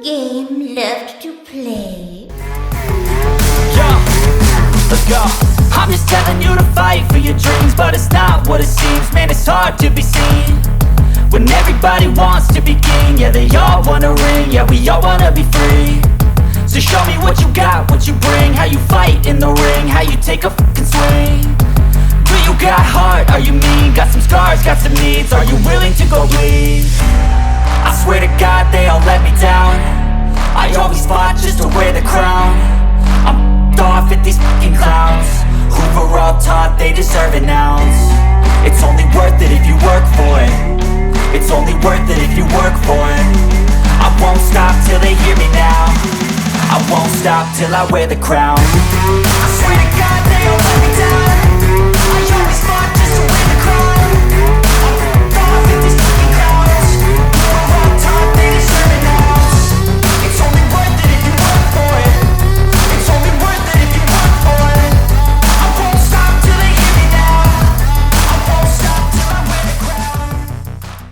game loved to play. Yo, let's go. I'm just telling you to fight for your dreams, but it's not what it seems. Man, it's hard to be seen when everybody wants to be king. Yeah, they all wanna ring, yeah, we all wanna be free. So show me what you got, what you bring, how you fight in the ring, how you take a fucking swing. Do you got heart, are you mean? Got some scars, got some needs, are you willing to go bleed? I swear to God they all let me down. I always fought just to wear the crown. I'm off at these fucking clowns who were all taught they deserve an ounce. It's only worth it if you work for it. It's only worth it if you work for it. I won't stop till they hear me now. I won't stop till I wear the crown. I swear to God